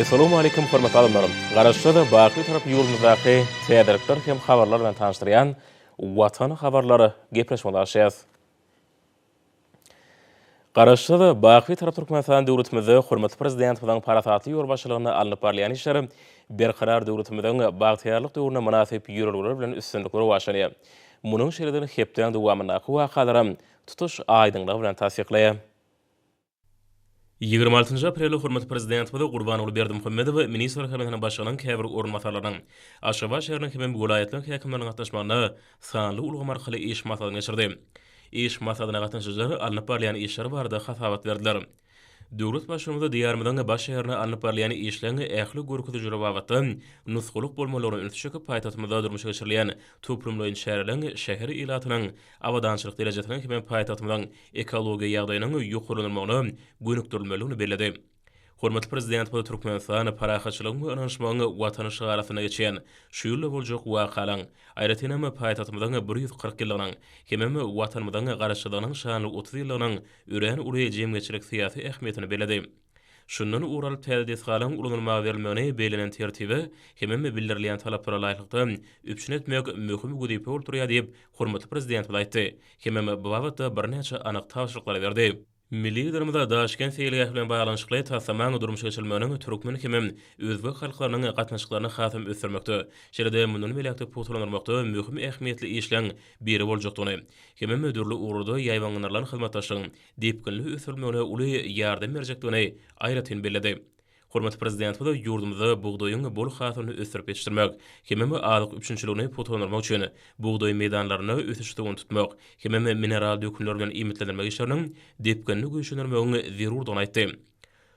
Assalamu alaikum hormatly adamlarym. Garaşda Baky tarap ýurdumyzdaky täderlikler hem habarlar bilen tanışdyrýan Watan habarlary gepleşmekdäşýäs. Garaşda Baky tarap Türkmenistan döwletimizde hormatly prezident bilen paratatly ýolbaşçylygyna alynıp barýan işler berkarar döwletimizden bagtýarlyk döwrüne münasip ýürelgler bilen üstünlikleri başlanýar. Munyň şeýledeni hepden dowamyndaky wakalarym tutuş aýdyňlygy bilen tasdiklaýar. 26 aprel hormatly prezident bilen Gurbanoğlu Berdimuhammedow ministr kabinetiniň başlygynyň käbir orunmatlarlarynyň Aşgabat şäheriniň hem welaýatlaryň häkimleriniň gatnaşmagyna sanly ulgam arkaly iş maslahatyny geçirdi. İş maslahatyna gatnaşjylar alınıp barýan işler barada hasabat berdiler. Döwlet başlygynda diýärmiň baş şäherine alınıp barýan işlerini ähli görkezijleri wagtda nusgulyk bolmalaryny ünitşeki paýtatymyzda durmuşa geçirilýän toplumlaryň şäherleriň şäher ilatynyň awadançylyk derejesiniň hem paýtatymyň ekologiýa ýagdaýynyň ýokurlanmagyny gönükdirilmeliligini bellädi. Hormatly prezident bu Türkmenistan parahatçylygyň öňüşmagyny watanyşy arasyna geçen şu ýyl boljak wakalaň aýratynamy paýtatymyň 140 ýylynyň hem watanymyň garaşdygynyň şanly 30 ýylynyň ören uly jemgyçilik syýasy ähmiýetini bellädi. Şundan ural täze galan ulanylmagy berilmegine belenen tertibi hem bildirilýän talaplara laýykda üpçün etmek möhüm güýpe bolýar diýip hormatly prezident aýtdy. Hem bu wagtda birnäçe anyk tapşyryklar berdi. Milli ýerimize Daşkent şeýle bilen baglanyşykly tasamaň durmuşa geçirilmeginiň türkmen hem özbek halklarynyň gatnaşyklaryny hasam ösürmekde. Şeýle munyň belekde putulanmakda möhüm ähmiýetli işleň biri boljakdygyny hem mödürli uğurda ýaýwanlaryň hyzmatdaşlygyň depkinli ösürmegine uly ýardam berjekdigini aýratyn bellädi. Hormatly prezident bu ýurdumyzda buğdoýyň bol hasabyny ösürip ýetişdirmek, hem alyk üçinçiligini putulanmak üçin buğdoý meýdanlaryny ösüşdigini tutmak, hem mineral dökümler bilen imitlendirmek işleriniň depkinli güýçlendirmegini zerurdygyny aýtdy.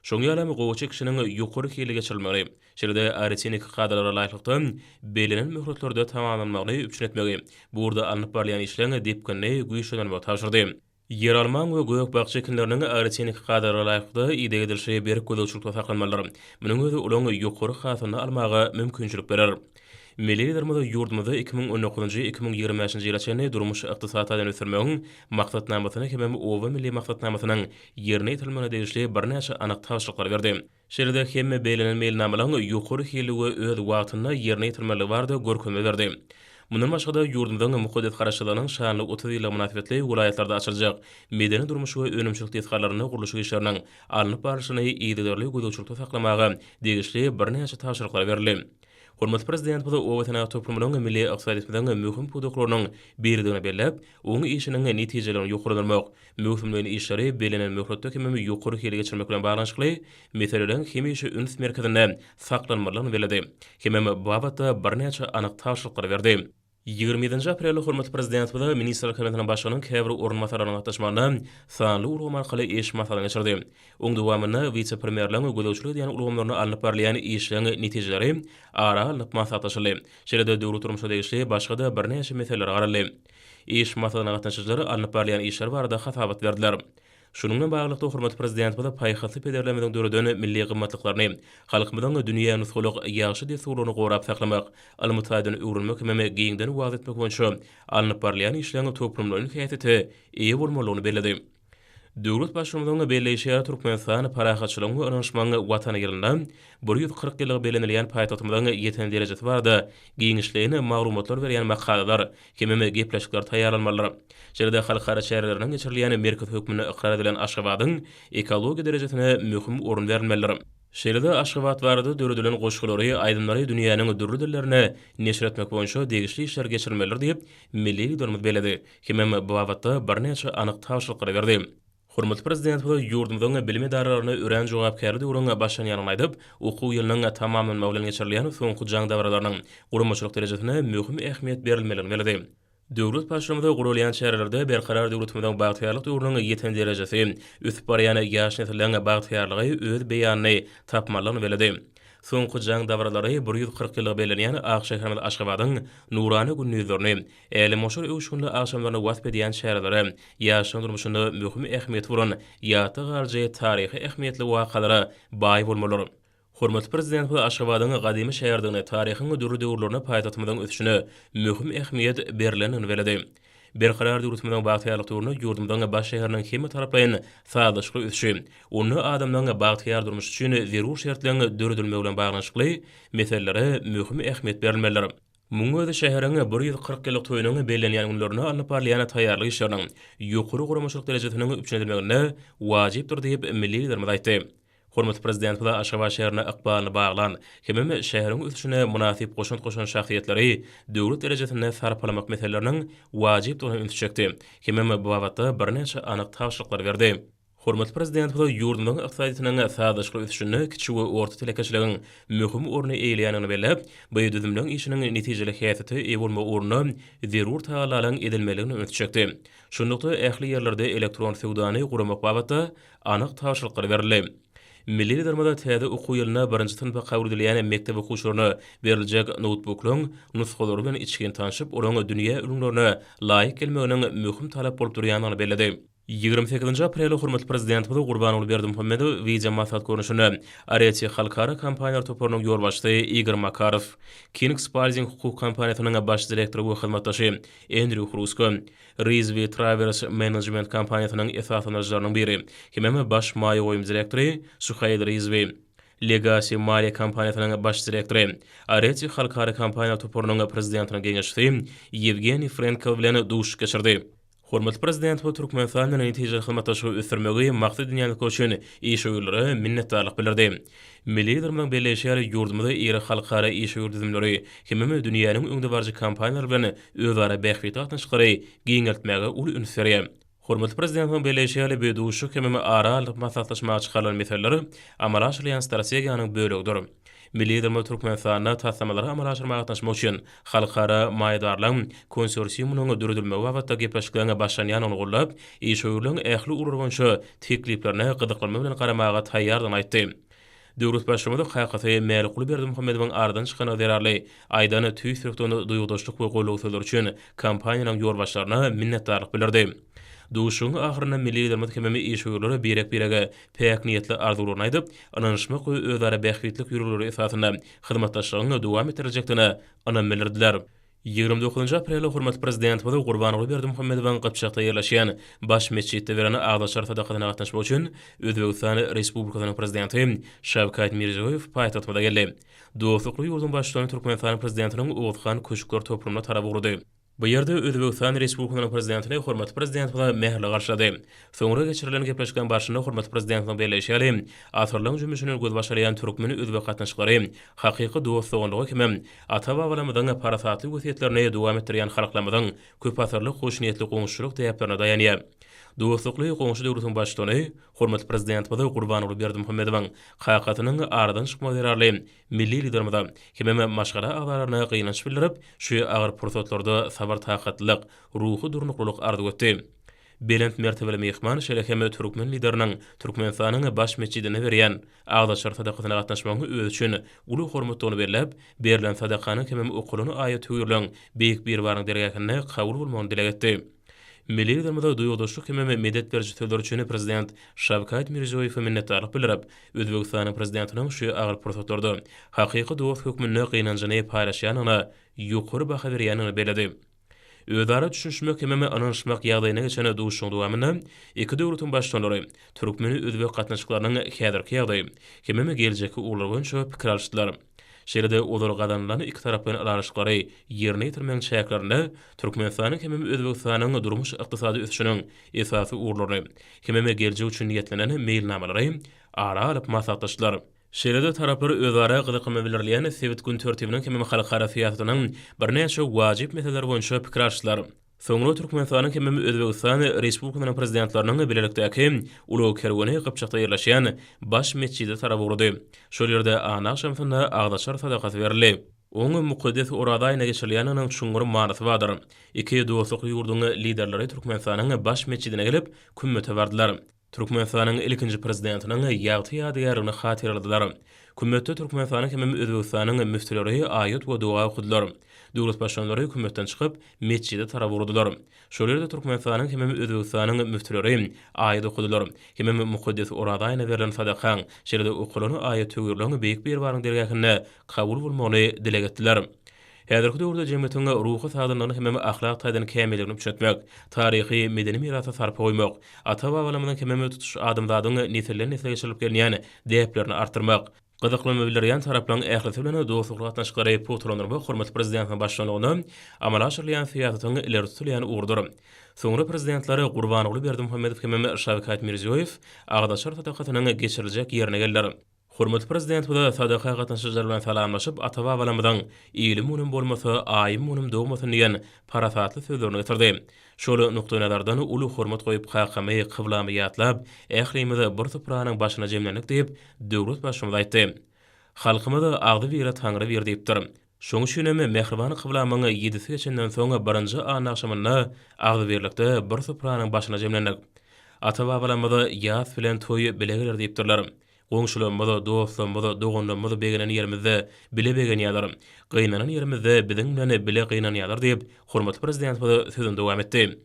Şoňa ýalam gowy kişiniň ýokary hili geçirilmegi, şeýle arsenik gadarlara laýykda belenen möhretlerde tamamlanmagyny üçin etmegi, burada alınıp barýan işleriniň depkinli güýçlendirmegi tapşyrdy. Yer alman we göýek bagçy ekinleriniň arsenik gadarlara laýykda ide edilşi berip gözlegçilikde saklanmalary, munyň özi olaň ýokary hasabyny almagy mümkinçilik berer. Milli ýerimize ýurdumyzda 2019-2020 ýylaçany durmuş ykdysadyny ösürmegiň maksatnamasyny hem owa milli maksatnamasynyň ýerine ýetilmegine degişli birnäçe anyk tapşyryklar berdi. Şeýle hem belenen meýilnamalaryň ýokary hiligi öz wagtyna ýerine ýetilmeligi barada görkezme berdi. Mundan başga da ýurdumyzyň mukaddesat garaşdygynyň şanly 30 ýyla münasibetli welaýatlarda açyljak medeni durmuş we önümçilik tesirlerini guruluşy işleriniň alınıp barýyşyny ýygyderli gözlegçilikde saklamagy degişli birnäçe tapşyryklar berildi. Hormatly prezident bu owatana toplumynyň milli ykdysadyň möhüm puduklarynyň biridigini bellep, oňy işiniň netijelerini ýokurlanmak, möhümleýän işleri belenen möhretde hem ýokary hili geçirmek bilen baglanyşykly meseleleň hemişe üns merkezinde saklanmalygyny bellädi. Hem bu wagtda birnäçe anyk tapşyryklar berdi. 27 aprel hormatly prezident bu ministrler kabinetiniň başlygynyň käbir orunmatlarynyň gatnaşmagyna sanly ulgam arkaly iş maslahatyny geçirdi. Oň dowamyny vice-premierliň gözlegçiligi diýen ulgamlaryny alınıp barýan işleň netijeleri ara alınıp maslahatlaşyldy. Şeýle döwlet durmuşa degişli başga da birnäçe meseleler garaldy. İş maslahatyna gatnaşyjylar alınıp barýan işler barada hasabat berdiler. Şununla baglanykda hormatly prezident bu paýhatly pederlemeden döredeni milli gymmatlyklaryny, halkymyzyň dünýä nusgulyk ýaşy desuluny gorap saklamak, almutaýdan öwrülmek hem giňden waz etmek boýunça alınıp barýan işleň toplumlaryň häsiýeti eýe bolmalygyny bellädi. Döwlet başlygymyň belleşýär Türkmenistan parahatçylygyň öňüşmagyny watana ýerinde 140 ýyllyk belenilýän paýtatymyň ýeten derejesi barada giňişleýine maglumatlar berýän makalalar hem gepleşikler taýýarlanmalary. Şeýle halkara şäherleriniň geçirilýän merkez hökmüne ikrar edilen Aşgabatyň ekologiýa derejesine möhüm orun berilmelidir. Şeýle Aşgabat barada döredilen goşgulary aýdymlary dünýäniň dürli dillerine neşir etmek boýunça degişli işler geçirilmelidir diýip milli ýerdimiz bellädi. Hem bu wagtda birnäçe anyk tapşyryklar berdi. Hormatly prezident bu ýurdumyzyň bilim idaralaryny ören jogapkärligi urunga başlanýanyny aýdyp, okuw ýylynyň tamamlanmagy bilen geçirilýän soňky jaň davralarynyň gurulmaçylyk derejesine möhüm ähmiýet berilmeligini bellädi. Döwlet başlygymynda gurulýan şäherlerde berkarar döwletimizden bagtýarlyk döwrüniň ýeten derejesi, üsüp barýan ýaş nesilläň bagtýarlygy öz beýanyny tapmalygyny bellädi. Soňky jaň davralary 140 ýyl belenýän Agşäherimiz Aşgabatyň nurany günnüzlerini, äli moşur öwşünli agşamlaryny wasp edýän şäherlere, ýaşaň durmuşyny möhüm ähmiýet bolan ýaty garjy taryhy ähmiýetli wakalara baý bolmaly. Hormatly prezident bu Aşgabatyň gadymy şäherdigini, taryhyny dürli döwürlerine paýtatymyň ösüşine möhüm ähmiýet berilenini bellädi. berqarar döwletimiň bagtyrlyklygyny ýurdumyň baş şäheriniň hemme taraplaryny sadaşly üsşi. Onu adamlaryň bagtyar durmuş üçin zerur şertlerini döredilmegi bilen baglanyşykly meselelere möhüm ähmiýet berilmelidir. Muňa da şäheriň 140 ýyllyk toýunyň bellenýän günlerini alnyp barlaýan taýýarlyk işleriniň ýokary guramaçylyk derejesine üpçenilmegine wajypdyr diýip milli liderimiz aýtdy. Hormat prezident bilen Aşgabat şäherine aqbalyny baglan, hemem şäheriň üstüne munasyp goşan şahsiýetleri döwlet derejesinde sarpalamak meseleläriniň wajypdyryny üntüşekdi. Hemem bu wagtda birnäçe anyk taýşlyklar berdi. Hormat prezident bilen ýurdumyň ykdysadynyň sadaşly üstünde kiçik we orta telekeçiligiň möhüm orny eýleýäni belläp, bu düzümliň işiniň netijeli häýaty ewolma orny zerur taýýarlanan edilmeligini öňtüşekdi. Şundakda ähli ýerlerde elektron sowdany guramak wagtda anyk taýşlyklar berildi. Milli liderimiz täze okuw ýylyna birinji synpa kabul edilýän mektep okuwçylaryna beriljek notebooklaryň nusgalary bilen içken tanışyp, olaryň dünýä ülümlerine laýyk gelmeginiň möhüm talap bolup durýanyny bellädi. 28 aprelde hormatly prezident bilen Gurbanoğlu Berdimuhammedow video maslahat görüşini Areti halkara kampaniýalar toparynyň ýolbaşçysy Igor Makarov, Kings Parsing hukuk kampaniýasynyň baş direktory we hyzmatdaşy Andrew Hrusko, Rizvi Travers Management kampaniýasynyň esaslanjylarynyň biri, hemem baş maýa goýum direktory Suhail Rizvi, Legacy Maliýa kampaniýasynyň baş direktory, Areti halkara kampaniýalar toparynyň prezidentiniň geňeşçisi Yevgeniy Frenkov bilen duş geçirdi. Hormatly prezident we Türkmenistanyň netije hyzmatdaşygy ösdürmegi maksat dünýälik üçin iş öýülleri minnetdarlyk bildirdi. Milli liderimiň belleşýäri ýurdumyzda ýeri halkara iş öýüldüzümleri hemem dünýäniň öňde barjy kampaniýalary bilen özara bähbet atnaşykary giňeltmäge uly ünsürýär. Hormatly prezidentiň belleşýäri bu duşy hemem aralyk maslahatlaşmagy çykarylan meseleleri amala aşyrýan strategiýanyň bölegidir. Milli liderimiz Türkmenistanyna taýsamlary amala aşyrmagy atnaşmak üçin halkara maýdarlaryň konsorsiýumynyň döredilmegi wagtda gepleşiklerine başlanýan ony gollap, iş öýülen ähli ururgança tekliplerine gyzyklanma bilen garamaga taýýardygyny aýtdy. Döwlet başlygy Haýkaty Mälikuli Berdimuhammedowyň aradan çykan zerarly aýdany tüýsürkden duýgdaşlyk we gollagçylar üçin kampaniýanyň ýolbaşçylaryna minnetdarlyk bildirdi. Duşuň ahyryna milli liderimiz hemem iş öýülleri birege päýek niýetli arzuwlaryny aýdyp, ananyşmak we özara bähbetlik ýürürleri esasynda hyzmatdaşlygyny dowam ettirecekdigine anam bildirdiler. 29 aprelde hormatly prezident bilen Gurbanoğlu Berdimuhammedowyň Gypçakda ýerleşýän baş meçitde bereni agdaşar sadakatyna gatnaşmak üçin Özbegistan Respublikasynyň prezidenti Şawkat Mirziýoýew paýtagtda geldi. Dostlukly ýurdun başçylygyny Türkmenistanyň prezidentiniň Owzhan köşkler toplamyna tarap urdy. Bu ýerde Özbegistan Respublikasynyň prezidentine hormatly prezident bilen mähli garşylady. Soňra geçirilen gepleşikden başynda hormatly prezidentiň belleşýäri atyrlyň jümmüşini göz başlayan türkmen özbek gatnaşyklary hakyky dostlugyny hemem ata-babalarymyzyň parasatly wesiýetlerini dowam etdirýän halklarymyzyň köp asyrly hoşniýetli goňşuluk täýäplerine dayanýar. Dostlukly goňşy döwletiň başçylygy hormatly prezident bilen Gurbanoğlu Berdimuhammedowyň haýkatynyň aradan çykmagy zerarly milli liderimiz hemem maşgala agdalaryna gynanç bildirip, şu agyr pursatlarda sabar taýyatlyk, ruhy durnuklyk arzu etdi. Belent mertebeli mehman şerekeme Türkmen lideriniň Türkmenistanyň baş meçidine berýän agdaşar sadakatyna gatnaşmagy öz üçin uly hormatlygyny berilip, berilen sadakanyň hemem okulyny aýat öýürlen beýik bir baryň dergähine kabul bolmagyny dileg etdi. Milli liderimiz duýgdaşlyk hemem medet berýän sözler üçin prezident Şawkat Mirziýoýew minnetdarlyk bildirip, Özbegistanyň prezidentiniň şu agyr pursatlarda hakyky dost hökmüne gynanjyny paýlaşýanyna ýokary baha berýäni bellädi. Özara düşünmek hemem ananyşmak ýagdaýyna geçen duşuň dowamyna iki döwletiň başçylary türkmeni özbek gatnaşyklarynyň häzirki ýagdaýy hemem geljeki ugrulgunça pikir alşdylar. Şeýle-de olar gadanlany iki tarapyň araşyklary ýerine ýetirmeň şäherlerinde Türkmenistanyň hemem Özbegistanyň durmuş ykdysady ösüşiniň esasy urlary hemem geljek üçin niýetlenen mailnamalary ara alyp maslahatdaşdylar. Şeýle-de taraplar özara gyzykma bildirilýän Sewit gün törtibiniň hemem halkara siýasatynyň birnäçe wajyp meseleleri boýunça pikir alşdylar. Soňra Türkmenistanyň hemem Özbegistan Respublikasynyň prezidentleriniň bilelikdäki ulu kerwany Gypçakda ýerleşýän baş meçide tarap urdy. Şol ýerde ana şamsynda agdaşar sadakat berildi. Oňa mukaddes oradaýyna geçirilýäniň çuňgury manysy bardyr. Iki dostlukly ýurdun liderleri Türkmenistanyň baş meçidine gelip kümmete bardylar. Türkmenistanyň ilkinji prezidentiniň ýagty ýadygaryny hatyrladylar. Kümmetde Türkmenistanyň hemem Özbegistanyň müftileri aýat we dua okudylar. Döwlet başçylary hükümetden çykyp meçide tarap urdular. Şol ýerde Türkmenistanyň hemem Özbegistanyň müftileri aýat okudylar. Hemem mukaddes oradaýyna berilen sadakan, şeýle-de okulyny aýat öýürlen beýik bir baryň dergähine kabul bolmagyny dileg etdiler. Häzirki döwürde jemgyýetiň ruhy sagdyrlygyny hemme ahlak taýdan kämilligini düşetmek, taryhy, medeni mirasa sarp goýmak, ata-babalarymyzdan kememe tutuş adamzadyň nesilden nesile geçirilip gelýän däplerini artyrmak, gyzyklama bildirýän taraplaryň ählisi bilen dostluk gatnaşyklary putulandyrmak hormat prezidentiň başçylygyny amala aşyrýan syýasatyň ileri tutulýan urdur. Soňra prezidentlary Gurbanoğlu Berdimuhammedow hemme Şawkat Mirziýoýew Agdaşar sadakatynyň geçiriljek ýerine geldiler. Hormat prezident bu da sadaka gatnaşyjylar bilen salamlaşyp ata-babalarymyzdan ilim unym bolmasa, aýym unym dogmasyn diýen parasatly sözlerini getirdi. Şol nukta nazardan uly hormat goýup hakamy, kıblamy ýatlap, ählimizi bir tupranyň başyna jemlendik diýip döwlet başçymyz aýtdy. Halkymyz agdy bir taňry bir diýipdir. Şoň üçin hem mehriban kıblamyň 7-si geçenden soňra birinji an akşamynda agdy birlikde bir tupranyň başyna jemlendik. Ata-babalarymyz ýaz bilen toýy bilegeler diýipdirler. Goňşularymyza, dostlarymyza, doganlarymyza begenen ýerimizde bile begen ýalar. Gynnanan ýerimizde biziň bilen bile gynnan ýalar diýip hormatly prezident bu sözüni dowam etdi.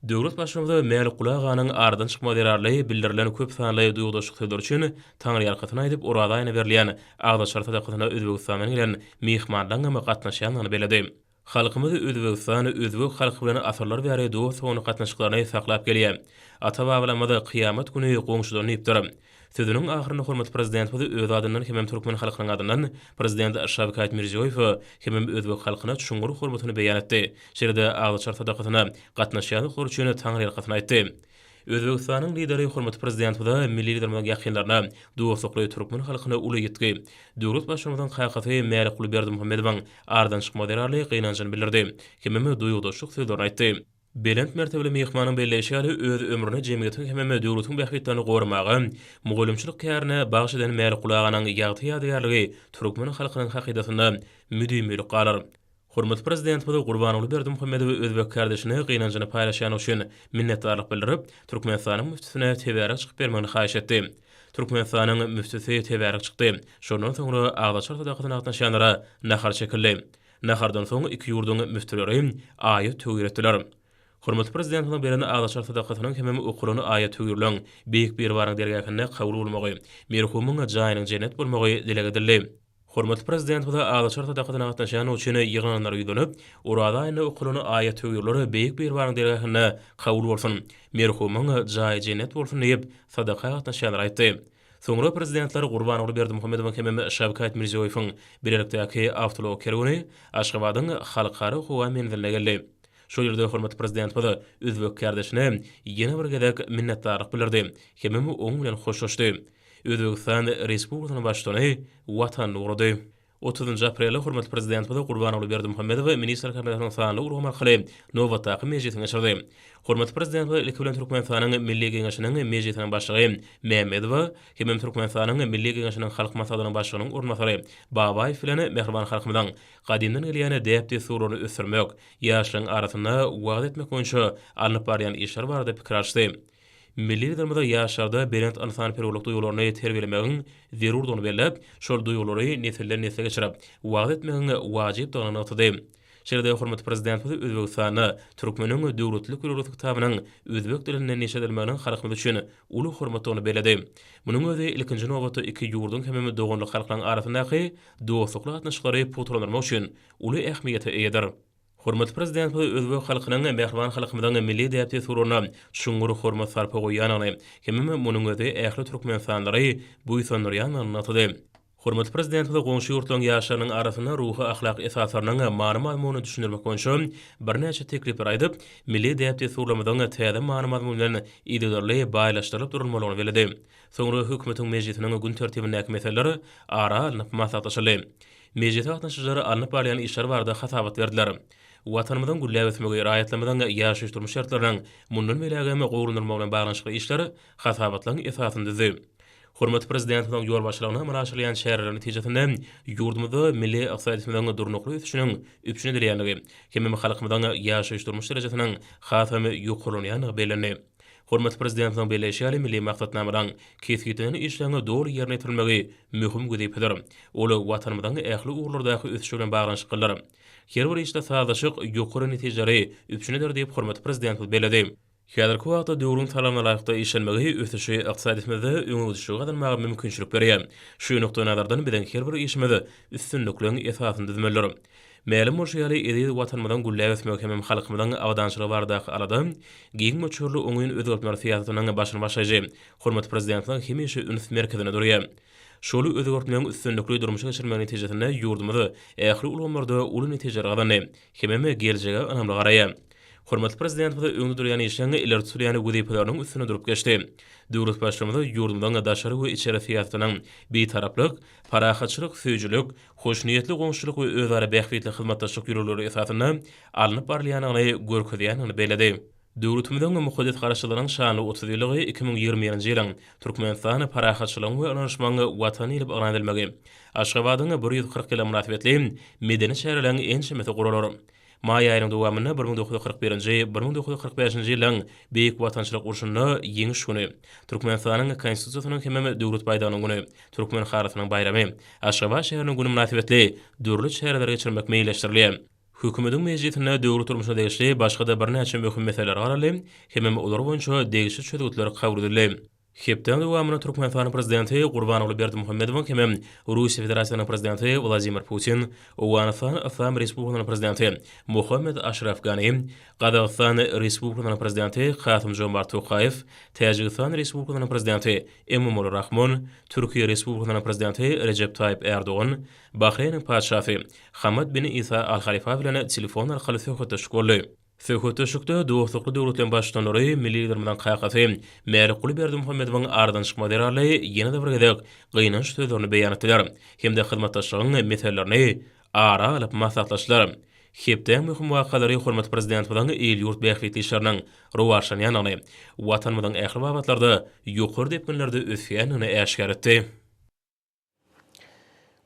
Döwlet başçymyz Mäli Kulaganyň ardan çykma derarly bildirilen köp sanly duýgdaşlyk sözler üçin taňry ýarkatyny aýdyp urada aýna berilýän Agdaşar sadakatyna Özbegistanyň bilen mihmanlaryň gatnaşýanyny beledi. Halkymyz Özbegistany özbek halky bilen asarlar bäri dost we gatnaşyklaryny saklap gelýär. Ata-babalarymyz kıyamet güni goňşularyny ýepdir. Sözüniň ahyryny hormat prezident bu öz adyndan hem türkmen halkynyň adyndan prezident Şawkat Mirziýoýew hem özbek halkyna çuňgur hormatyny beýan etdi. Şeýle-de Agdaşar sadakatyna gatnaşýanlar üçin taňry ýarkatyny aýtdy. Özbegistanyň lideri hormat prezident bu da milli liderlerden ýakynlaryna dostlukly türkmen halkyna uly ýetdi. Döwlet başçymyzyň haýkaty Mäli Kulu Berdimuhammedowyň ardan çykma derarly gynanjyny bildirdi. Hemme duýgdaşlyk sözler aýtdy. Belent mertebeli mehmanyň belleşýäli öz ömrüne jemgyýetiň hemme döwletiň bähitlerini gormagy, mugallimçilik kärine bagş eden Mäli Kulaganyň ýagty ýadygarlygy türkmen halkynyň hakydatyna müdümlik galar. Hormat prezident bu Gurbanoğlu Berdimuhammedow özbek kardeşine gynanjyny paýlaşýan üçin minnetdarlyk bildirip, Türkmenistanyň müftisine teberek çykyp bermegini haýyş etdi. Türkmenistanyň müftisi teberek çykdy. Şondan soňra Agdaşar sadakatyna gatnaşýanlara nahar çekildi. Nahardan soň iki ýurduň müftileri aýat töwretdiler. Hormatly prezidentiň beren Agdaşar sadakatynyň hemme okuryny aýat töwürleň beýik bir waryň dergähinde kabul bolmagy, merhumyň jaýynyň cennet bolmagy dile edildi. Hormatly prezident bu da Agdaşar sadakatyna gatnaşan üçin ýygnanlar ýüdünip, urada aýna okuryny aýat töwürleri beýik bir waryň dergähinde kabul bolsun, merhumyň jaýy cennet bolsun diýip sadaka gatnaşanlar aýtdy. Soňra prezidentler Gurbanoğlu Berdimuhammedow hem Şawkat Mirziýoýewiň birlikdäki awtolog kerwini Aşgabatyň halkara howa menziline geldi. Şol ýerde hormatly prezident bu da özbek kardeşine ýene bir gezek minnetdarlyk bildirdi. Hemme oň bilen hoşlaşdy. Özbegistan Respublikasynyň başçylygy watan nurdy. 30 aprelde hormatly prezident bu da Gurbanoğlu Berdimuhammedow minister kabinetynyň sanly urgama arkaly nowatdaky mejlisine geçirdi. Hormatly prezident bu ilk bilen Türkmenistanyň milli geňeşiniň mejlisiniň başlygy Mehmedow hem Türkmenistanyň milli geňeşiniň halk maslahatynyň başlygynyň ornatary Babaýew bilen mehriban halkymyzdan gadymdan gelýän däpdi suruny ösürmek, ýaşlaryň arasyna wagt etmek boýunça alınıp barýan işler barada pikir açdy. Milli liderimiz ýaşarda berent insan perwellik duýgularyny terbiýelemegiň zerurdygyny belläp, şol duýgulary nesilden nesile geçirip, wagt etmegiň wajypdygyny atdy. Şeýle-de hormatly prezident Özbegistany türkmeniň döwletlik ýurdulyk kitabynyň özbek dilinde neşedilmeginiň halkymyz üçin uly hormatyny beledi. Munyň özi ilkinji nowatda iki ýurduň hemme doganly halklaryň arasyndaky dostluk gatnaşyklary putulandyrmak üçin uly ähmiýete eýdir. Hormatly prezident özbek halkynyň mehriban halkymyzdan milli däpdi suruny çuňgur hormat sarpa goýanyny, hemme munyň özi ähli türkmen sanlary bu ýanlaryny atdy. Hormatly prezident goňşy ýurtlaryň ýaşarynyň arasyna ruhy ahlak esaslarynyň many mazmuny düşündirmek boýunça bir näçe teklipler aýdyp, milli däpdi surulamyň täze many mazmuny bilen ideýalarly baýlaşdyryp durulmalyny beledi. Soňra hökümetiň mejlisiniň gün tertibindäki meseleleri ara alınıp maslahatlaşyldy. Mejlis gatnaşyjylary alınıp barýan işler barada hasabat berdiler. Watanymyzyň gülläp ötmegi raýatlamydan ýaşaýyş durmuş şartlarynyň mundan belagamy gowrundyrmak bilen baglanşykly işler hasabatlaryň esasyny düzdi. Hormatly prezidentiň ýol başlygyna maraşylýan şäherler netijesinde ýurdumyzda milli ykdysadyň durnukly ösüşiniň üpçüne edilýänligi, hemme halkymyzyň ýaşaýyş durmuş derejesiniň hasamy ýokurlanýany belländi. Hormatly prezidentiň belleşýäli milli maksatnamadan kesgitden işlerini dogry ýerine ýetirilmegi möhüm güýdüpdir. Ol watanymyzyň ähli ugrlardaky ösüşi bilen baglanşyklar. Her bir işte sadaşyk ýokary netijeleri üpçünedir diýip hormatly prezident bellädi. Häzirki wagtda döwrüň talamyna laýykda işlenmegi ösüşi ykdysadymyzda öňüňizde gadylmagy mümkinçilik berýär. Şu nokta nazardan bilen her bir işimizi üstünlükleň esasyny düzmelidir. Mälim bolşaly edil watanmadan gulläwes möhkemem halkymyň awdançylygy bardak alada giň möçürli oňyň özgörtmer fiýatynyň başyny başaýjy. Hormat prezidentiň hemişe üns merkezine durýar. Şolu özgörtmeliň üstünlikli durmuşa geçirmek netijesinde ýurdumyzy ähli ulgamlarda uly netijeler gazandy. Hememe geljege önemli garaýar. Hormatly prezident bize öňde durýan işleňi ileri sürýän wezipalarynyň üstüne durup geçdi. Döwlet başlymyzy ýurdumdan daşary we içeri fiýatynyň betaraplyk, parahatçylyk, söýjülük, hoşniýetli goňşuluk we özara bähwetli hyzmatdaşlyk ýüreleri esasyna alınıp barlyanyny görkezýäni beledi. Döwletimiziň muhaddiç garaşylarynyň şanly 30 ýylygy 2020-nji ýylyň Türkmenistany parahatçylygyň we anlaşmagyny watany ýylyp aňlandyrmagy. Aşgabatyň 140 ýyla münasibetli medeni şäherleriň enşemeti gurulary. May aýynyň dowamyny 1941-nji 1945-nji ýylyň beýik watançylyk urşunyna ýeňiş güni, Türkmenistanyň konstitusiýasynyň hemme döwlet baýdanyň güni, Türkmen harasynyň bayramy, Aşgabat şäheriniň güni münasibetli döwlet şäherlere geçirmek meýilleşdirilýär. Hökümetiň mejlisinde döwlet durmuşyna degişli başga da bir näçe möhüm meseleler garaly, hemme olar boýunça degişli çözgütler kabul edildi. Hepden dowamyny Türkmenistanyň prezidenti Gurbanoğlu Berdimuhammedow hem Russiýa Federasiýasynyň prezidenti Vladimir Putin, Owganistan Assam Respublikasynyň prezidenti Muhammed Ashraf Ghani, Qazaqstan Respublikasynyň prezidenti Kasym-Jomart Tokayew, Täjikistan Respublikasynyň prezidenti Emomali Rahmon, Türkiýe Respublikasynyň prezidenti Recep Tayyip Erdogan, Bahreýniň padşahy Hamad bin Isa Al Khalifa bilen telefon arkaly söhbetleşip boldy. Söhbetleşikde dostlukly döwletlerin başçylary milli liderlerden kaýgasy Märiquly Berdimuhammedowyň ardan çykma derarly ýene-de bir gezek gynanç sözlerini beýan etdiler. Hemde hyzmatdaşlygyň meselelerini ara alyp maslahatlaşdylar. Hepden möhüm wakalary hormat prezident bilen el-ýurt bähwetli işleriniň rowaşanyanyny, watanymyzyň ähli babatlarda ýokur dep günlerde ösýänini äşkar etdi.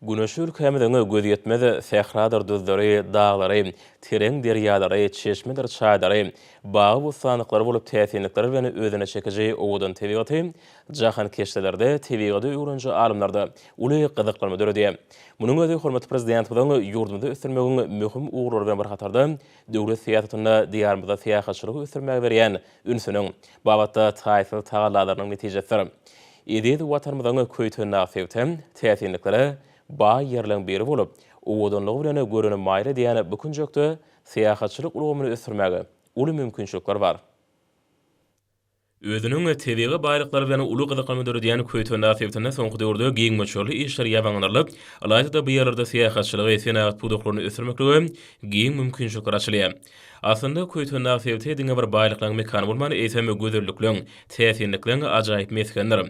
Güneşi ülkemiziň göz ýetmez sähradyr düzleri, daglary, tereň derýalary, çeşmeler, çaýdary, bagy bostanlyklary bolup täsirlikleri bilen özüne çekiji owudan tebigaty, jahan keşdelerde tebigaty öwrenji alymlarda uly gyzyklanma döredi. Munyň özü hormatly prezident bilen ýurdumyzda ösürmegiň möhüm ugrary bilen bir hatarda döwlet siýasatyna diýarmyzda siýasatçylygy ösürmäge berýän ünsüniň babatda taýsyl tagallalarynyň netijesi. Edil watanymyzyň köýtüne sebäpden täsirlikleri ba yerleň biri bolup, owudanlygy bilen görünip maýry diýäne bu günjekde siýasatçylyk ulgamyny ösürmäge uly mümkinçilikler bar. Özünüň tebigy baýlyklary bilen uly gyzyklanma dörediýän köýtüne sebäpden soňky döwürde giň möçürli işler ýabaňlanýyp, alaýda bu ýerlerde siýasatçylygy senat puduklaryny ösürmekligi giň mümkinçilikler açylýar. Aslında köýtüne sebäpde diňe bir baýlyklaryň mekany bolmany eýseme gözellikleň, täsirlikleň ajaýyp meskenler.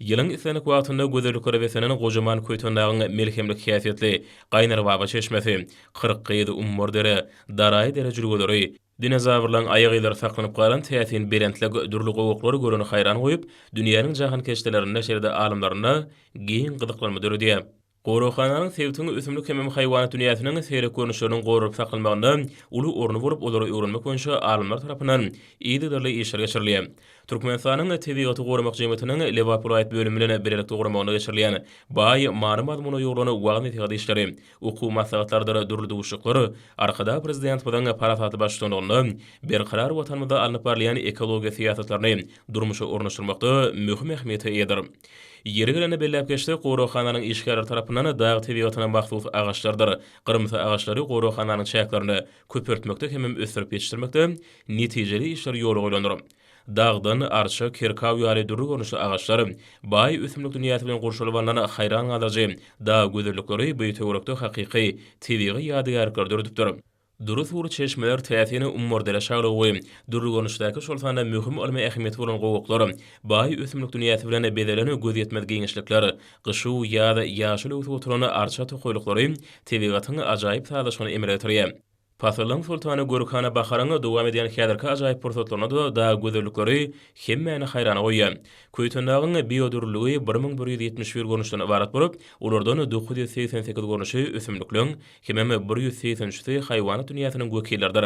Ýylyň islenik wagtynda gözellikleri besenen gojaman köýtündäň melhemlik häsiýetli Gaýnar Baba çeşmesi, 47 ummordere, daraý dere jürgeleri, dinozawrlaryň aýagylar saklanyp galan täsin berentlik dürli gowaklary göreni haýran goýup, dünýäniň jahan keşdelerinde şerde alymlaryna giň gyzyklanma dörediýär. Goroxananyň sebätini ösümlik hemem haýwanat dünýäsiniň seyrek görnüşleriniň gorup saklanypmagynda uly orny bolup olary öwrenmek boýunça alymlar tarapyndan ýygyderli işler geçirilýär. Türkmenistanyň tebigaty gorumak jemgyýetiniň Lewap vilayet bölümi bilen birlikde goramagyna geçirilýän baý mary mazmuny ýoglany wagny etiqady işleri, okuw maslahatlardy dürli duşuklary, arkada prezident bilen paratatly başçylygyny berqarar watanymyzda alınıp barlayan ekologiýa siýasatlaryny durmuşa ornaşdyrmakda möhüm ähmiýete eýdir. Ýeri gelene belläp geçdi, Goroxananyň işgärler tarapyndan dağ tebigatyna mahsus agaçlardyr. Gyrmysy agaçlary Goroxananyň çäklaryny köpürtmekde hemem ösürip ýetişdirmekde netijeli işler ýoly goýlandyr. Dağdan arça, kerkaw ýaly dürli görnüşli agaçlar baý ösümlik dünýäsi bilen gurşulyp haýran galyjy dağ gözellikleri bu töwerekde hakyky tebigy ýadygarlyklar döredipdir. Durus uğru çeşmeler täsini ummordere şaglygy, dürli görnüşdäki şol sanda möhüm almy ähmiýeti bolan gowuklar, baý ösümlik dünýäsi bilen bedeleni göz ýetmez giňişlikler, gyşu ýa-da ýaşyl oturany arça tokoýlyklary tebigatyň ajaýyp taýdaşyny emretirýär. Pasalan sultany Gürkana baharana dowam edýän häzirki ajaýyp pursatlaryna da gözellikleri hemmäni haýran goýýar. Köýtündägiň biodürlügi 1171 görnüşden ibarat bolup, olardan 988 görnüşi ösümlikleň, hemem 180-si haýwanat dünýäsiniň wekillerdir.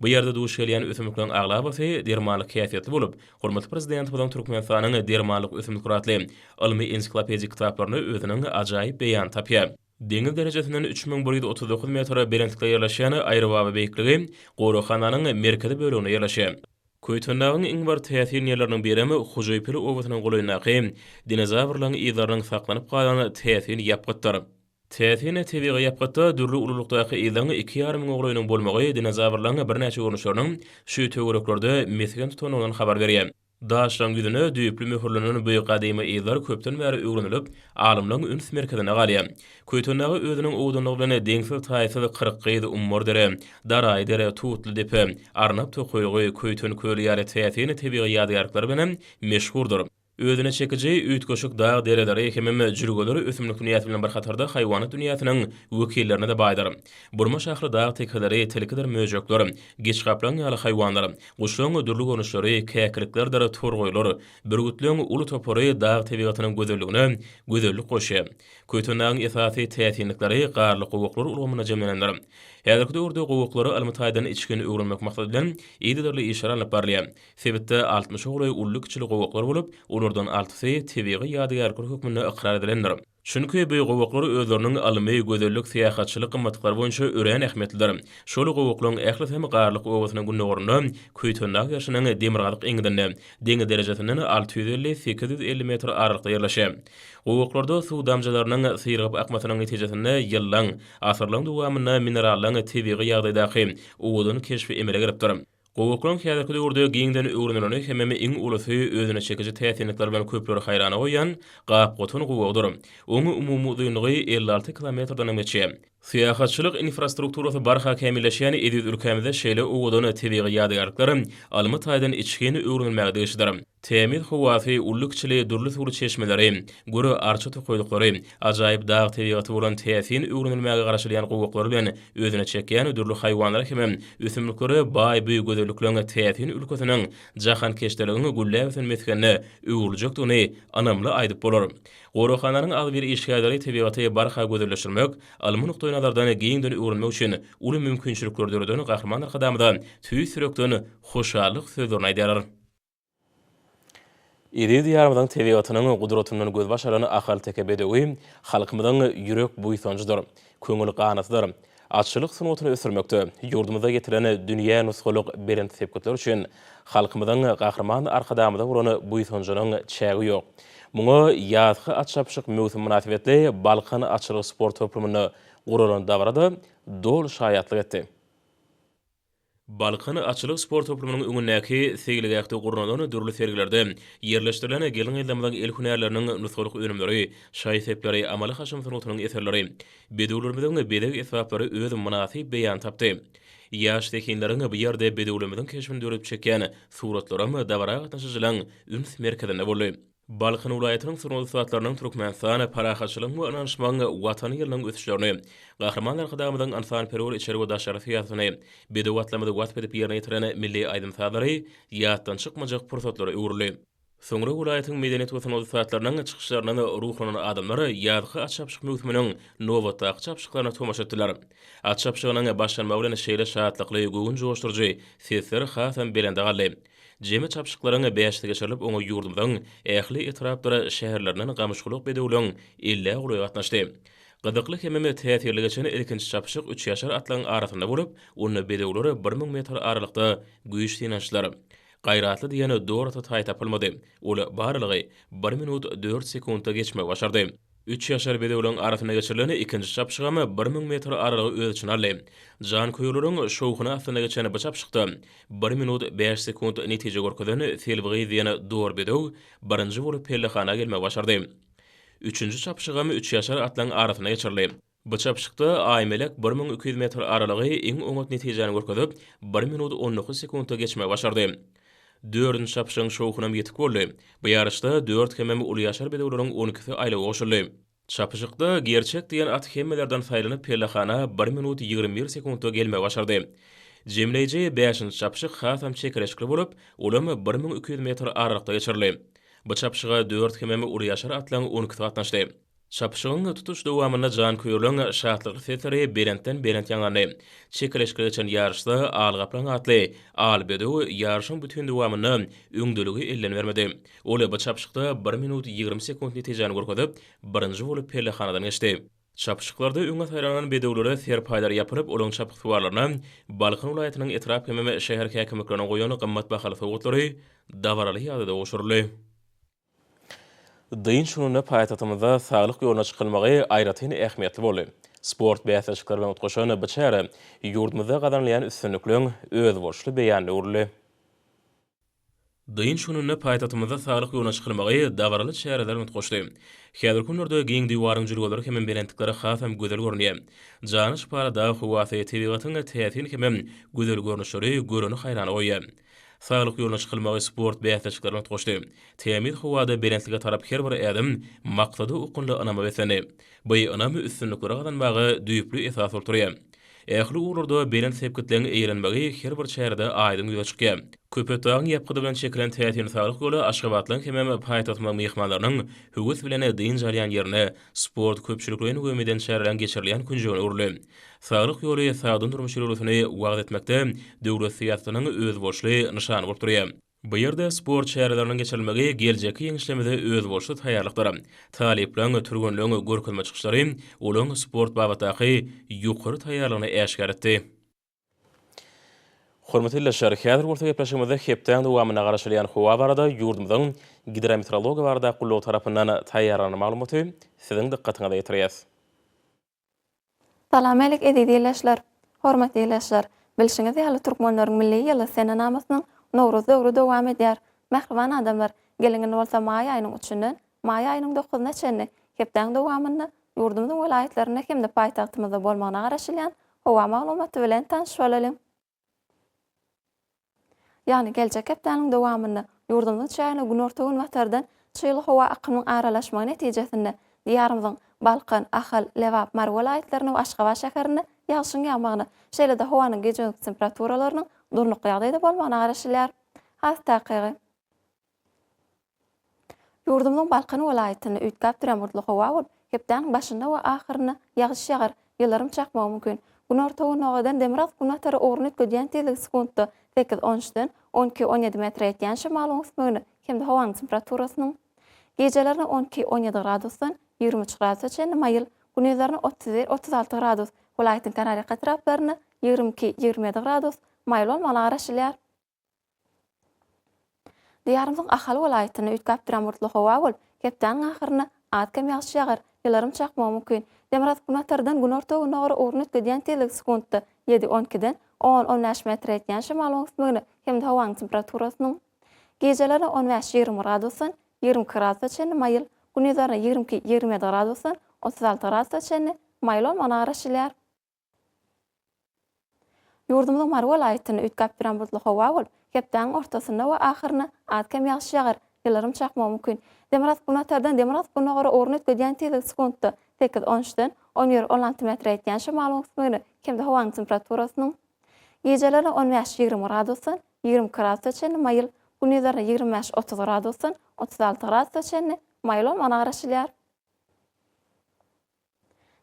Bu ýerde duş gelýän ösümlikleň aglabasy dermanlyk häsiýetli bolup, hormatly prezident bilen Türkmenistanyň dermanlyk ösümlik ratly ilmi ensiklopediýa kitaplaryny özüniň ajaýyp beýan tapýar. Deňiz derejesinden 3139 metr berentlikde ýerleşýän Aýrybaba beýikligi Goroxananyň merkezi bölegine ýerleşýär. Köýtündägiň iň bir täsir ýerleriniň birimi Hujoýpili owasynyň golaynaky dinozawrlaryň ýylarynyň saklanyp galan täsir ýapgytdyr. Täsine tebiği yapgatda dürlü ululukdaky ýylyň 2,5 ogloýnyň bolmagy dinozavrlaryň bir näçe görnüşleriniň şu töwereklerde mesken tutunylan habar berýär. Daşlan güdüne düýüplü möhürlenen büýük gadymy ýyllar köpden bäri öwrenilip, alymlaryň üns merkezine galýar. Köýtünäge özüniň owdunlygyny deňsiz taýsy 40 ýyl ummur dere, daray dere tutly depe, arnap tokoýgy köýtün köli ýaly täsine tebiği ýadygärlikler bilen meşhurdur. Özüne çekici üýtgeşik dağ dereleri hemem jürgeleri ösümlik dünýäsi bilen bir hatarda haýwanat dünýäsiniň wekillerine de baýdyr. Burma şähri dağ tekeleri, telkiler möjekler, geçgaplan ýaly haýwanlar, guşlaň ödürlük görnüşleri, käkirikler dere torgoýlar, birgütleň uly topary dağ tebigatynyň gözelligine gözellik goşýar. Köýtünäň esasy täsirlikleri garly gowuklar ulgamyna jemlenenler. Häzirki döwürde gowuklary almataýdan içkeni öwrenmek maksat bilen ýygydarly işler alyp barylýar. Sebitde 60 ogly ully kiçili gowuklar bolup, olardan 6sy tebiği ýadygärlik hökmünde ikrar edilenler. Çünki bu gowuklar özleriniň almy gözellik syýahatçylyk gymmatlyklary boýunça ören ähmiýetlidir. Şol gowuklaryň ähli hem garlyk owasynyň günnorunda köýtünäk ýaşanyň demirgalyk eňidinde deňe derejesinden 650-850 metr aralykda ýerleşýär. Gowuklarda suw damjalarynyň syrygyp akmasynyň netijesinde ýyllaň, asyrlaň dowamyna minerallaryň tebiği ýagdaýdaky owadyny keşfi emele giripdir. Gowuklaryň häzirki döwürde giňden öwrenileni hemem iň ulusy özüne çekici täsirlikler bilen köpleri haýrana goýan gapgotun gowukdur. Oňy umumy uzunlygy 56 kilometrden geçýär. Syýahatçylyk infrastrukturasy barha kämilleşýän edip ülkemizde şeýle owadyny tebiği ýadygärlikler Almataýdan içkeni öwrenilmäge degişdir. Temiz howasy, ullukçyly, durly suwly çeşmeleri, göre arça tokoýlyklary, ajaýyp dağ tebigaty bolan täsirini öwrenilmäge garaşylýan gowuklar bilen özüne çekýän ödürli haýwanlar hemem ösümlikleri baý büýük gözelliklerine täsirini ülkesiniň jahan keşdeligini gulläwsen meskenne öwrüljekdigini anamly aýdyp bolar. Gowrakhanaryň az bir işgäderi tebigaty barha gözelleşdirmek, almy nukdaýlardan giňden öwrenmek üçin uly mümkinçiliklerden gahrman arkadamydan tüý sürekden hoşallyk sözlerini aýdýar. Iri diyarımdan tebigatynyň gudratynyň göz başarany akal teke bedewi, halkymyzyň ýürek buýsanjydyr, köňül ganasydyr. Aççylyk sunutyny ösürmekde, ýurdumyza getiren dünýä nusgalyk berent sepketler üçin halkymyzyň gahrman arkadamyda urany buýsanjynyň çägi ýok. Muňa ýazgy atşapşyk möwsüm münasibetli Balkan aççylyk sport toplumyny guralan davrada dol şaýatlyk etdi. Balkan açylyk sport toplumynyň öňündäki segiligäkde gurnalan dürli sergilerde ýerleşdirilen gelin ýyldamyň el hünärleriniň nusgalyk önümleri, şaýsepleri, amaly haşym sunutynyň eserleri, bedewlerimiziň beleg esbaplary öz münasip beýan tapdy. Ýaş tekinleriň bu ýerde bedewlerimiziň keşfini dörüp çekýän suratlarym dawra gatnaşyjylaryň üns merkezinde boldy. Balkan ulaýatynyň surun saatlarynyň Türkmenistan parahaçylyk we ananşmaň watany ýylynyň ötüşlerini, gahramanlar kadamydan ansan perol içeri we daşary syýasatyny, bedewatlamada watp edip ýerine ýetiren milli aýdymsadary ýatdan çykmajak pursatlary öwrüli. Soňra ulaýatyň medeniýet we sanat saatlarynyň çykyşlaryny ruhlanan adamlary ýazgy atşapşyk möwsüminiň nowatda atşapşyklaryna tomaşa etdiler. Atşapşygynyň başlanmagy bilen şeýle şahatlykly, göwün joşturjy sesleri hasam belende galdy. Jemi çapşyklaryny beýeşde geçirilip oňa ýurdumyň ähli etrapdara şäherlerinden gamyşgulyk bedewleň ille uly gatnaşdy. Gydykly hemem täsirli geçen ilkinji çapşyk 3 ýaşar atlaryň arasynda bolup, ony bedewleri 1000 metr aralykda güýç tinançlar. Gaýratly diýeni dogry taý tapylmady. Ola barlygy 1 minut 4 sekundda geçmek başardy. 3 ýaşar bedewleň arasyna geçirilen ikinji çapşygamy 1000 metr aralygy öz için aldy. Jan köýlerin şowkyna asyna geçen bu çapşykda 1 minut 5 sekund netije görkezden Selbigi diýeni dogry bedew birinji bolup pellehana gelmek başardy. Üçüncü çapşygamy 3 ýaşar atlaryň arasyna geçirildi. Bu çapşykda aýmelek 1200 metr aralygy iň oňat netijeni görkezip 1 minut 19 sekundda geçmek başardy. 4-nji çapşygyň şowkynam ýetip boldy. Bu ýarışda 4 hemem uly ýaşar bedewleriň 12-si aýlaga goşuldy. Çapşykda gerçek diýen at hemmelerden saýlanyp pellehana 1 minut 21 sekundda gelmek başardy. Jemleýiji 5-nji çapşyk hasam çekireşikli bolup, olam 1200 metr aralykda geçirildi. Bu çapşyga 4 hemem uly ýaşar atlaryň 12-si gatnaşdy. Çapşygyň tutuş dowamyna jan köýürleň şahatlyk sesleri berentden berent ýaňany. Çekileşke geçen ýarışda algaplan atly, albedew ýarışyň bütün dowamyny öňdeligi ellen bermedi. Ola bu çapşykda 1 minut 20 sekund netijeni görkezip, birinji bolup pellehanadan geçdi. Çapşyklarda öňe saýlanan bedewlere serpaýlar ýapylyp, olaň çapyk suwarlaryna Balkan ulaýatynyň etrap hemem şäher häkimliklerine goýan gymmat bahaly sowgatlary dawaraly ýazyda goşurly. Dayın şununa paýtatymyzda saglyk ýoluna çykylmagy aýratyn ähmiýetli boldy. Sport bäýatçylyklar bilen utgaşan biçäre ýurdumyzda gadanlayan üstünlikleň öz bolşly beýany urly. Dayın şununa paýtatymyzda saglyk ýoluna çykylmagy dagaraly şäherler utgaşdy. Häzirki günlerde giň diýwaryň jürgeleri hem berendikleri has hem gözel görünýär. Janyş parada howasy tebigatyň täsiri hem gözel görnüşleri görüni haýran goýýar. Saglyk ýoluna çykylmagy sport bäýatçylyklaryna utgaşdy. Temir howada berendiklige tarap her bir adam maksady ukunly anama beseni. Bu anamy üstünlikleri gadanmagy düýüplü esas bolýar. Ähli ururda berend sepketlerini eýlenmegi her bir şäherde aýdyň ýyla çykýar. Köpetdagyň ýapgydy bilen çekilen täsirli saglyk ýoly Aşgabatlyň hem paýtatma myhmanlarynyň höwes bilen edin jaryan ýerine sport köpçüliklerini gömeden şäherden geçirilýän günjüne urly. Saglyk ýoly sagdyn durmuş ýolgyny wagt etmekde döwlet syýasatynyň öz bolşly nyşany bolup durýar. Bu ýerde sport şäherleriniň geçirilmegi geljeki ýeňişlemede öz bolşy taýýarlyklary, talipleň türgünlüğüň görkezme çykyşlary, olaň sport babaty ýokary taýýarlygyny äşkär etdi. Hormatly dinleýärler, häzir bolsa gepleşigimizde hepden dowamyna garaşylýan howa barada ýurdumyzyň gidrometeorologiýa barada gulluw tarapyndan taýýarlanan maglumaty siziň dikkatiňize ýetirýär. Salam alyk edýärler. Hormatly dinleýärler, bilşiňiz ýaly türkmenleriň milli ýyly sene namasynyň Nowruz döwrü dowam edýär. Mähriban adamlar, gelingen bolsa maý aýynyň 3-nä, maý aýynyň 9-na çenni hepden dowamyny ýurdumyzyň welaýatlaryna hem de paýtagtymyzda bolmagyna garaşylýan howa maglumaty bilen tanyş bolalım. Yani geljek hepdeniň dowamyny ýurdumyzyň çaýyna gün ortagy watardan çyly howa akynyň aralaşmagy netijesinde diýarymyzyň Balkan, Ahal, Lewap, Mar welaýatlaryny we Aşgabat şäherini ýagşyň ýağmagyny, şeýle de howanyň gece temperaturalarynyň durnuky ýagdaýda bolmagyna garaşylýar. Has takygy. Ýurdumyzyň Balkan welaýatyny üýtgäp duran mutly howa bolup, hepdeniň başynda we ahyryna ýagyş ýagar, ýylarym çakmagy mümkin. Gün ortagy nogadan demirat gün atary ogruny ötgedýän tezlik sekundda 8-13-den 12-17 metre ýetýän şymalyň üstüne hem de howanyň temperaturasynyň geceleri 12-17 gradusdan 23 gradusga çenli maýyl, gündüzleri 31-36 gradus, welaýatyň Kanarya etraplaryny 22-27 gradus maýyl bolmagyna garaşylýar. Diýarymyzyň Ahal welaýatyny üýtgäp duran mutly howa bolup, hepdeniň ahyryna atkem ýagşy ýagar, ýylarym çakmagy mümkin. Demirat gün atardan gün ortagy nogary ogruny ötgedýän tezlik sekundda 7-12-den 10-15 metre ýetýän şymalyň üstüne hem de howanyň temperaturasynyň geceleri 15-20 gradusdan 20 gradusga çenli maýyl, gündüzleri 22-27 gradusdan 36 gradusga çenli maýyl bolmagyna garaşylýar. Ýurdumyzyň Mar welaýatyny üýtgäp duran mutly howa bolup, hepdeniň ortasynda we ahyryna atkem ýagşy ýagar, ýylarym çakmagy mümkin. Demirat gün atardan demirat gün nogary ogruny ötgedýän tezlik sekundda 8-13-den 17-16 metre ýetýän şymalyň üstüne hem de howanyň temperaturasynyň geceleri 15-20 gradusdan 20 gradusga çenli maýyl, gündüzleri 25-30 gradusdan 36 gradusga çenli maýyl bolmagyna garaşylýar.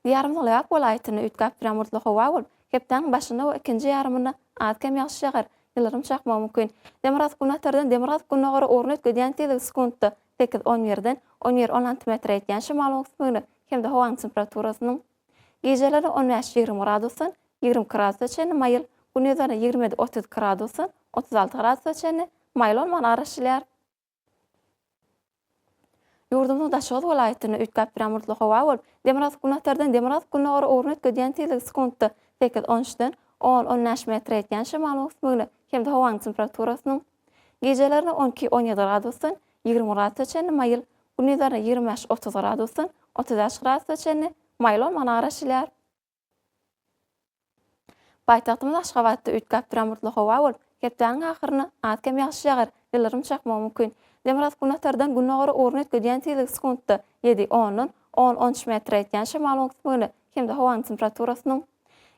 Diýarymyzyň Lewap welaýatyny üýtgäp duran mutly howa bolup, hepdeniň başynda we ikinji ýarymyna atkem ýagşy ýagar, ýylarym çakmagy mümkin. Demirat gün atardan demirat gün nogary ogruny ötgedýän tezlik sekundda 8-17-den 17-16 metre ýetýän şymalyň üstüne hem de howanyň temperaturasynyň geceleri 15-20 gradusdan 20 gradusga çenli maýyl, gündüzleri 20-30 gradusdan 36 gradusga çenli maýyl bolmagyna garaşylýar. Ýurdumyzyň Daşoz welaýatyny üýtgäp duran mutly howa bolup, demirat gün atardan demirat gün nogary ogruny ötgedýän tezlik sekundda 8-13-den 10-15 metre ýetýän şymalyň üstüne hem de howanyň temperaturasynyň geceleri 12-17 gradusdan 20 gradusga çenli maýyl, gündüzleri 25-30 gradusdan 35 gradusga çenli maýyl bolmagyna garaşylýar. Paýtagtymyz Aşgabatda üýtgäp duran mutly howa bolup, hepdeniň ahyryna atkem ýagşy ýagar, ýylarym çakmagy mümkin. Demirat gün atardan gün nogary ogruny ötgedýän tezlik sekundda 7-10-dan 10-13 metre ýetýän şymalyň üstüne hem de howanyň temperaturasynyň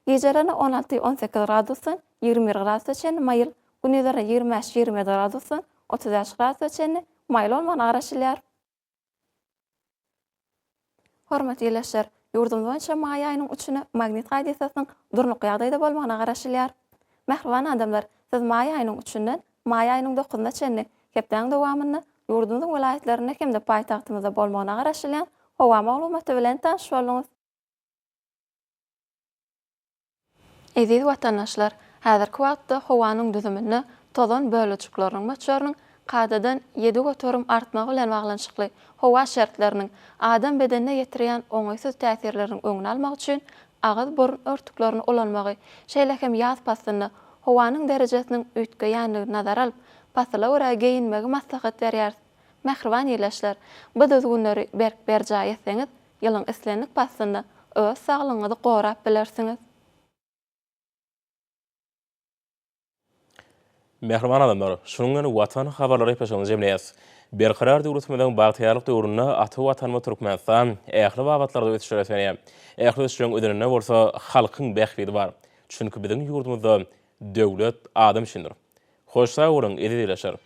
geceleri 16-18 gradusdan 21 gradusga çenli maýyl, gündüzleri 25-27 gradusdan 35 gradusga çenli maýyl bolmagyna garaşylýar. Hormatly dinleýärler, ýurdum boýunça maý aýynyň 3-nä magnit gaýdasynyň durnuky ýagdaýda bolmagyna garaşylýar. Mähriban adamlar, siz maý aýynyň 3-nän maý aýynyň 9-na çenli hepdeniň dowamyny ýurdumyzyň welaýatlaryna hem de paýtagtymyzda bolmagyna garaşylýan howa maglumaty bilen tanyş boluňuz. Eziz watandaşlar, häzirki wagtda howanyň düzümini tozan bölüçükleriň möçörüň Qadadan 7 götürüm artmagy bilen baglanşykly howa şertleriniň adam bedenine ýetirýän oňaýsız täsirleriniň öňüni almak üçin agyz burun örtüklaryny ulanmagy, şeýlekem ýaz pasyny howanyň derejesiniň üýtge ýanyny nazar alyp, pasla wara geyinmegi maslahat berýär. Mehriban ýylaşlar, bu düzgünleri berjaý etseňiz, ýylyň islenlik pasyny öz saglygyňyzy gorap bilersiňiz. Mehriban adamlar, şunun watan habarlary ýepeşiňiz jemleýäs. Berkarar döwletmeden bagtýarlyk döwründe aty watanma Türkmenistan ähli wagtlarda ötüşýär. Ähli ötüşýän ödünine bolsa halkyň bähbidi bar. Çünki biziň ýurdumyzda döwlet adam üçindir. Hoş sag bolun, edi diýleşer.